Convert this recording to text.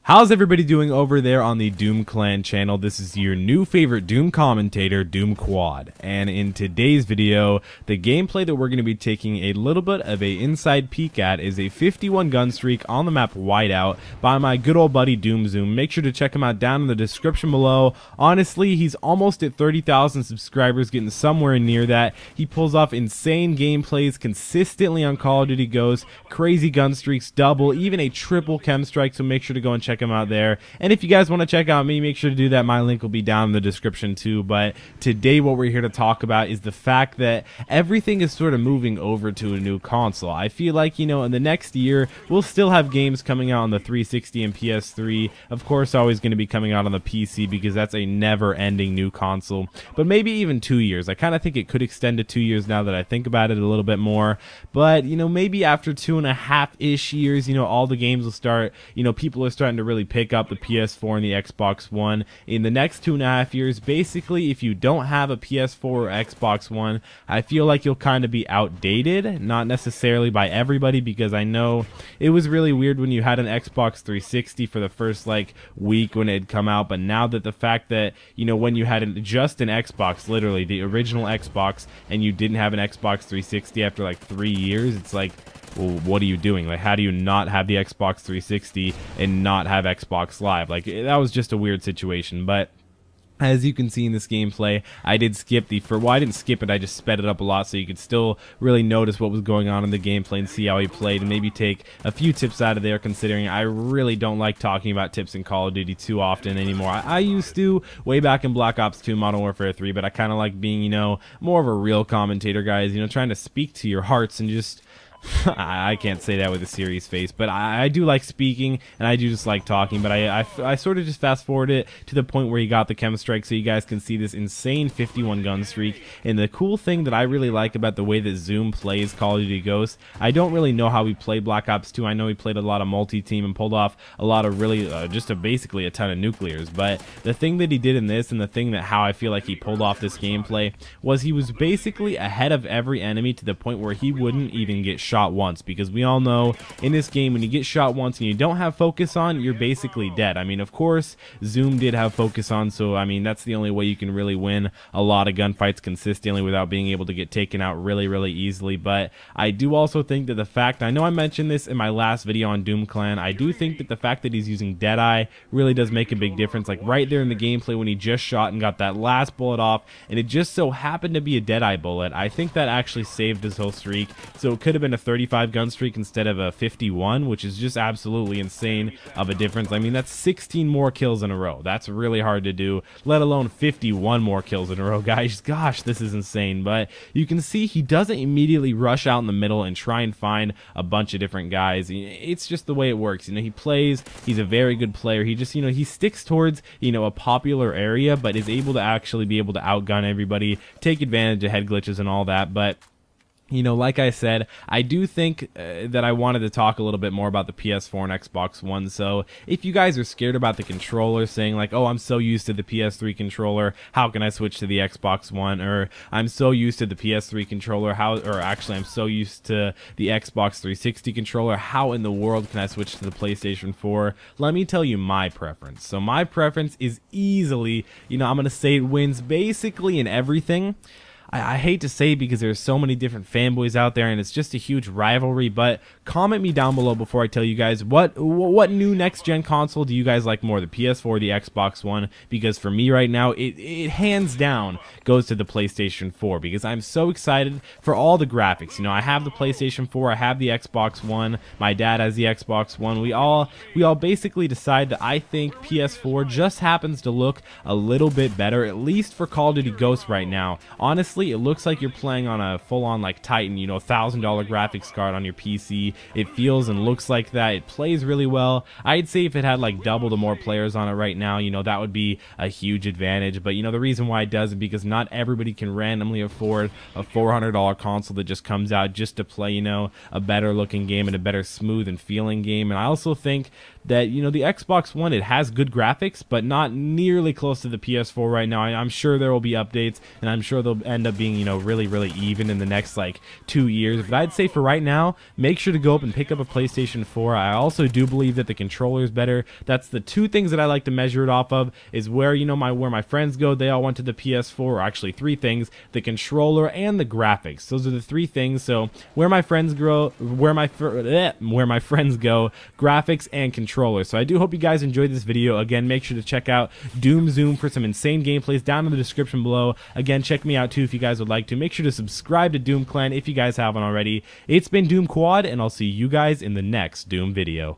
How's everybody doing over there on the Doom Clan channel? This is your new favorite Doom commentator, Doom Quad. And in today's video, the gameplay that we're going to be taking a little bit of a inside peek at is a 51 gun streak on the map Whiteout by my good old buddy Doom Zoom. Make sure to check him out down in the description below. Honestly, he's almost at 30,000 subscribers, getting somewhere near that. He pulls off insane gameplays consistently on Call of Duty Ghosts, crazy gun streaks, double, even a triple chem strike, so make sure to go and check him out there. And if you guys want to check out me, make sure to do that. My link will be down in the description too. But today what we're here to talk about is the fact that everything is sort of moving over to a new console. I feel like, you know, in the next year we'll still have games coming out on the 360 and PS3. Of course, always going to be coming out on the PC because that's a never-ending new console. But maybe even 2 years. I kind of think it could extend to 2 years now that I think about it a little bit more. But, you know, maybe after 2.5-ish years, you know, all the games will start, you know, people are starting to really pick up the PS4 and the Xbox One. In the next 2.5 years, basically, if you don't have a PS4 or Xbox One, I feel like you'll kind of be outdated. Not necessarily by everybody, because I know it was really weird when you had an Xbox 360 for the first like week when it had come out, but now that the fact that, you know, when you had just an Xbox, literally the original Xbox, and you didn't have an Xbox 360 after like 3 years, it's like, well, what are you doing? Like, how do you not have the Xbox 360 and not have Xbox Live? Like, that was just a weird situation. But as you can see in this gameplay, I did skip well, I didn't skip it, I just sped it up a lot so you could still really notice what was going on in the gameplay and see how he played, and maybe take a few tips out of there, considering I really don't like talking about tips in Call of Duty too often anymore. I used to way back in Black Ops 2, Modern Warfare 3, but I kind of like being, you know, more of a real commentator, guys, you know, trying to speak to your hearts and just I can't say that with a serious face, but I do like speaking, and I do just like talking, but I sort of just fast forward it to the point where he got the chem strike so you guys can see this insane 51 gun streak. And the cool thing that I really like about the way that Zoom plays Call of Duty Ghosts, I don't really know how he played Black Ops 2. I know he played a lot of multi-team and pulled off a lot of really, basically a ton of nuclears, but the thing that he did in this, and the thing that how I feel like he pulled off this gameplay, was he was basically ahead of every enemy to the point where he wouldn't even get shot once, because we all know in this game when you get shot once and you don't have focus on, you're basically dead. I mean, of course Zoom did have focus on, so I mean that's the only way you can really win a lot of gunfights consistently without being able to get taken out really easily. But I do also think that the fact, I know I mentioned this in my last video on Doom Clan, I do think that the fact that he's using Deadeye really does make a big difference. Like right there in the gameplay when he just shot and got that last bullet off, and it just so happened to be a Deadeye bullet, I think that actually saved his whole streak. So it could have been a 35 gun streak instead of a 51, which is just absolutely insane of a difference. I mean, that's 16 more kills in a row. That's really hard to do, let alone 51 more kills in a row, guys. Gosh, this is insane. But you can see he doesn't immediately rush out in the middle and try and find a bunch of different guys. It's just the way it works. You know, he plays, he's a very good player. He just, you know, he sticks towards, you know, a popular area, but is able to actually be able to outgun everybody, take advantage of head glitches and all that. But you know, like I said, I do think that I wanted to talk a little bit more about the PS4 and Xbox One. So if you guys are scared about the controller, saying like, oh, I'm so used to the PS3 controller, how can I switch to the Xbox One? Or I'm so used to the PS3 controller, I'm so used to the Xbox 360 controller, how in the world can I switch to the PlayStation 4? Let me tell you my preference. So my preference is easily, you know, I'm going to say it wins basically in everything. I hate to say it because there's so many different fanboys out there and it's just a huge rivalry, but comment me down below before I tell you guys what new next-gen console do you guys like more, the PS4 or the Xbox One? Because for me right now, it hands down goes to the PlayStation 4 because I'm so excited for all the graphics. You know, I have the PlayStation 4, I have the Xbox One, my dad has the Xbox One. We all basically decide that I think PS4 just happens to look a little bit better, at least for Call of Duty Ghosts right now. Honestly, it looks like you're playing on a full-on like Titan, you know, $1,000 graphics card on your PC. It feels and looks like that. It plays really well. I'd say if it had like double the more players on it right now, you know, that would be a huge advantage. But you know, the reason why it does is because not everybody can randomly afford a $400 console that just comes out just to play, you know, a better looking game and a better smooth and feeling game. And I also think that, you know, the Xbox One, it has good graphics, but not nearly close to the PS4 right now. I'm sure there will be updates, and I'm sure they'll end up being, you know, really even in the next like 2 years. But I'd say for right now, make sure to go up and pick up a PlayStation 4. I also do believe that the controller is better. That's the two things that I like to measure it off of, is where, you know, where my friends go, they all went to the PS4, or actually three things: the controller and the graphics. Those are the three things. So where my friends go, graphics and controller. So I do hope you guys enjoyed this video. Again, make sure to check out Doom Zoom for some insane gameplays down in the description below. Again, check me out too if you guys would like to. Make sure to subscribe to Doom Clan if you guys haven't already. It's been Doom Quad, and I'll see you guys in the next Doom video.